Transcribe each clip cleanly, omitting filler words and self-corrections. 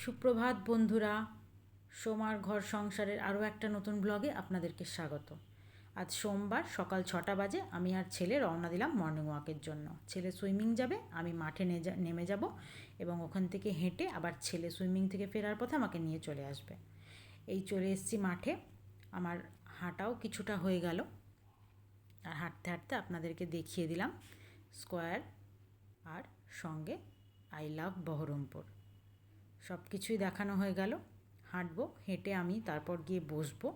সুপ্রভাত বন্ধুরা, সোমার ঘর সংসারের আরও একটা নতুন ব্লগে আপনাদেরকে স্বাগত। আজ সোমবার সকাল 6টা বাজে আমি আর ছেলে রওনা দিলাম মর্নিং ওয়াকের জন্য। ছেলে সুইমিং যাবে, আমি মাঠে নেমে যাব এবং ওখান থেকে হেঁটে আবার ছেলে সুইমিং থেকে ফেরার পথে আমাকে নিয়ে চলে আসবে। এই চলে এসেছি মাঠে। আমার হাঁটাও কিছুটা হয়ে গেল, আর হাঁটতে হাঁটতে আপনাদেরকে দেখিয়ে দিলাম স্কোয়ার আর সঙ্গে আই লাভ বহরমপুর। সব কিছুই দেখানো হয়ে গেল। হাঁটবো, হেঁটে আমি তারপর গিয়ে বসবো,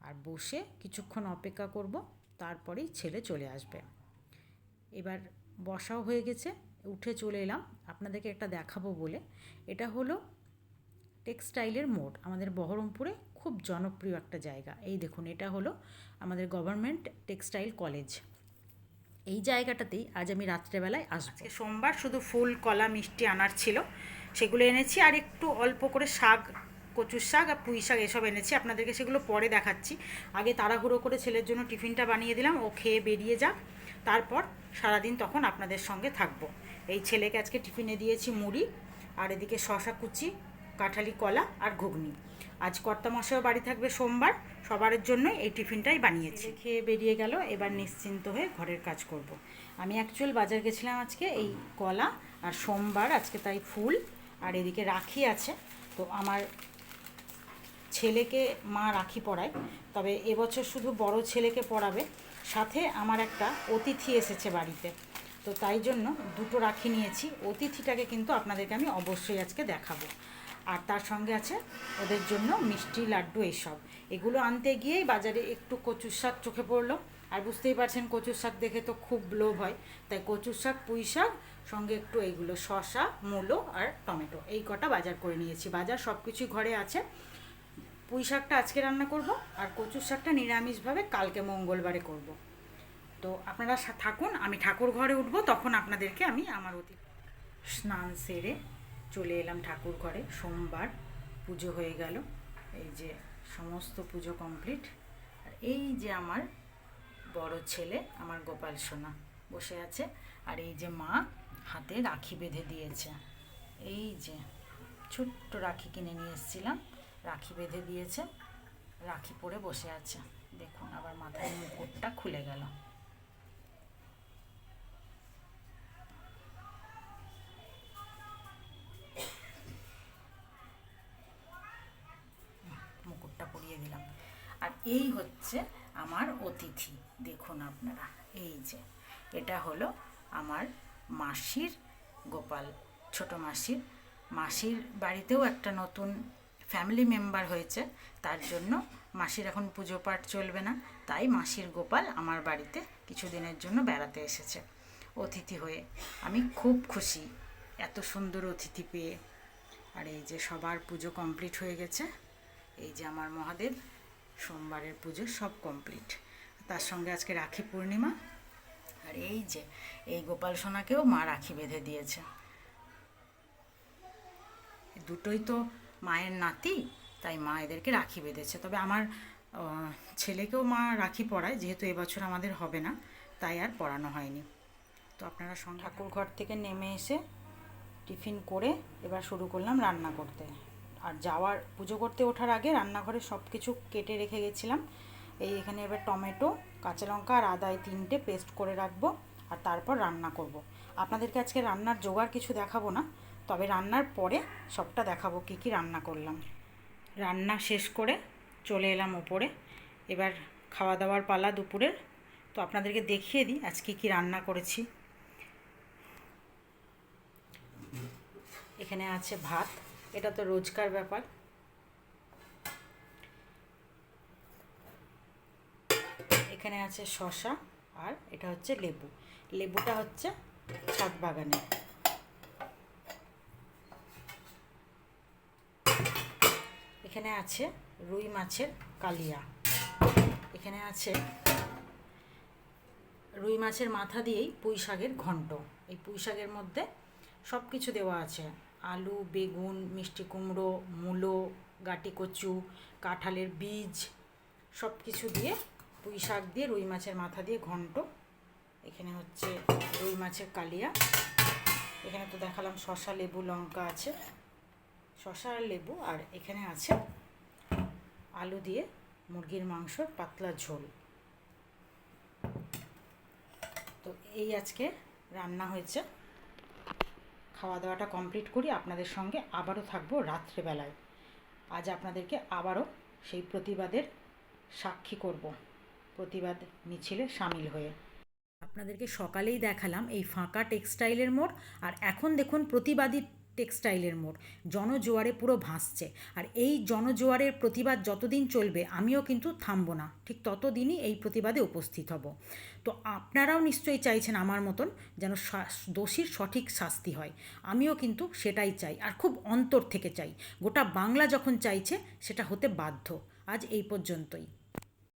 আর বসে কিছুক্ষণ অপেক্ষা করব, তারপরেই ছেলে চলে আসবে। এবার বসাও হয়ে গেছে, উঠে চলে এলাম আপনাদেরকে একটা দেখাবো বলে। এটা হলো টেক্সটাইলের মোড়, আমাদের বহরমপুরে খুব জনপ্রিয় একটা জায়গা। এই দেখুন, এটা হলো আমাদের গভর্নমেন্ট টেক্সটাইল কলেজ। এই জায়গাটাতেই আজ আমি রাত্রেবেলায় আসবো। সোমবার শুধু ফুল, কলা, মিষ্টি আনার ছিল, সেগুলো এনেছি। আর একটু অল্প করে শাক, কচুর শাক আর পুঁই শাক এসব এনেছি। আপনাদেরকে সেগুলো পরে দেখাচ্ছি। আগে তাড়াহুড়ো করে ছেলের জন্য টিফিনটা বানিয়ে দিলাম, ও খেয়ে বেরিয়ে যাক, তারপর সারাদিন তখন আপনাদের সঙ্গে থাকবো। এই ছেলেকে আজকে টিফিনে দিয়েছি মুড়ি, আর এদিকে শশা কুচি, কাঁঠালি কলা আর ঘুগনি। আজ কর্তামশাইও বাড়ি থাকবে সোমবার, সবার জন্য এই টিফিনটাই বানিয়েছি। খেয়ে বেরিয়ে গেল, এবার নিশ্চিন্ত হয়ে ঘরের কাজ করব। আমি অ্যাকচুয়াল বাজার গেছিলাম আজকে এই কলা, আর সোমবার আজকে তাই ফুল, আর এদিকে রাখি আছে। তো আমার ছেলেকে মা রাখি পরায়, তবে এবছর শুধু বড় ছেলেকে পরাবে। সাথে আমার একটা অতিথি এসেছে বাড়িতে, তো তাই জন্য দুটো রাখি নিয়েছি। অতিথিটাকে কিন্তু আপনাদেরকে আমি অবশ্যই আজকে দেখাবো। আর তার সঙ্গে আছে ওদের জন্য মিষ্টি, লাড্ডু, এইসব। এগুলো আনতে গিয়েই বাজারে একটু কচুর শাক চোখে পড়লো। আর বুঝতেই পারছেন কচুর শাক দেখে তো খুব লোভ হয়, তাই কচুর শাক, পুঁই শাক, সঙ্গে একটু এইগুলো শসা, মূলো আর টমেটো, এই কটা বাজার করে নিয়েছি। বাজার সব কিছুই ঘরে আছে। পুঁই শাকটা আজকে রান্না করব, আর কচুর শাকটা নিরামিষভাবে কালকে মঙ্গলবারে করব। তো আপনারা থাকুন, আমি ঠাকুর ঘরে উঠবো, তখন আপনাদেরকে আমি আমার স্নান সেরে চলে এলাম ঠাকুর ঘরে। সোমবার পুজো হয়ে গেল, এই যে সমস্ত পুজো কমপ্লিট। আর এই যে আমার বড় ছেলে, আমার গোপাল সোনা বসে আছে, আর এই যে মা হাতে রাখি বেঁধে দিয়েছে। এই যে ছোট্ট রাখি কিনে নিয়ে এসেছিলাম, রাখি বেঁধে দিয়েছে, রাখি পরে বসে আছে। দেখুন, আবার মাথায় মুকুটটা খুলে গেল। মুকুটটা পরিয়ে দিলাম। আর এই হচ্ছে আমার অতিথি, দেখুন আপনারা। এই যে এটা হলো আমার মাসির গোপাল, ছোট মাসির। মাসির বাড়িতেও একটা নতুন ফ্যামিলি মেম্বার হয়েছে, তার জন্য মাসির এখন পুজো পাঠ চলবে না, তাই মাসির গোপাল আমার বাড়িতে কিছুদিনের জন্য বেড়াতে এসেছে অতিথি হয়ে। আমি খুব খুশি এত সুন্দর অতিথি পেয়ে। আর এই যে সবার পুজো কমপ্লিট হয়ে গেছে। এই যে আমার মহাদেব, সোমবারের পুজো সব কমপ্লিট। তার সঙ্গে আজকে রাখি পূর্ণিমা। আর এই যে এই গোপাল সোনাকেও মা রাখি বেঁধে দিয়েছে। দুটোই তো মায়ের নাতি, তাই মা এদেরকে রাখি বেঁধেছে। তবে আমার ছেলেকেও মা রাখি পরায়, যেহেতু এবছর আমাদের হবে না, তাই আর পরানো হয়নি। তো আপনারা সঙ্গে ঠাকুর ঘর থেকে নেমে এসে টিফিন করে এবার শুরু করলাম রান্না করতে। আর যাওয়ার পুজো করতে ওঠার আগে রান্নাঘরে সব কিছু কেটে রেখে গেছিলাম। এই এখানে এবার টমেটো, কাঁচা লঙ্কা আর আদা, এই 3টে পেস্ট করে রাখবো, আর তারপর রান্না করব। আপনাদেরকে আজকে রান্নার জোগাড় কিছু দেখাবো না, তবে রান্নার পরে সবটা দেখাবো কী কী রান্না করলাম। রান্না শেষ করে চলে এলাম ওপরে, এবার খাওয়া দাওয়ার পালা দুপুরের। তো আপনাদেরকে দেখিয়ে দিই আজকে কী রান্না করেছি। এখানে আছে ভাত, এটা তো রোজকার ব্যাপার। এখানে আছে শসা, আর এটা হচ্ছে লেবু। লেবুটা হচ্ছে ছাদ বাগানে। এখানে আছে রুই মাছের কালিয়া। এখানে আছে রুই মাছের মাথা দিয়েই পুঁই শাকের ঘন্ট। এই পুঁই শাকের মধ্যে সব কিছু দেওয়া আছে, আলু, বেগুন, মিষ্টি কুমড়ো, মূলো, গাটি কচু, কাঁঠালের বীজ, সব কিছু দিয়ে পুঁই শাক দিয়ে রুই মাছের মাথা দিয়ে ঘন্ট। এখানে হচ্ছে রুই মাছের কালিয়া। এখানে তো দেখালাম শসা, লেবু, লঙ্কা আছে, শসা আর লেবু, আর এখানে আছে আলু দিয়ে মুরগির মাংসর পাতলা ঝোল। তো এই আজকে রান্না হয়েছে। খাওয়া দাওয়াটা কমপ্লিট করি, আপনাদের সঙ্গে আবারও থাকবো রাত্রেবেলায়। আজ আপনাদেরকে আবারও সেই প্রতিবাদের সাক্ষী করব, প্রতিবাদ মিছিলে সামিল হয়ে। আপনাদেরকে সকালেই দেখালাম এই ফাঁকা টেক্সটাইলের মোড়, আর এখন দেখুন প্রতিবাদী টেক্সটাইলের মোড় জনজোয়ারে পুরো ভাসছে। আর এই জনজোয়ারের প্রতিবাদ যতদিন চলবে আমিও কিন্তু থামবো না, ঠিক ততদিনই এই প্রতিবাদে উপস্থিত হব। তো আপনারাও নিশ্চয়ই চাইছেন আমার মতন যেন দোষীর সঠিক শাস্তি হয়, আমিও কিন্তু সেটাই চাই, আর খুব অন্তর থেকে চাই। গোটা বাংলা যখন চাইছে সেটা হতে বাধ্য। আজ এই পর্যন্তই।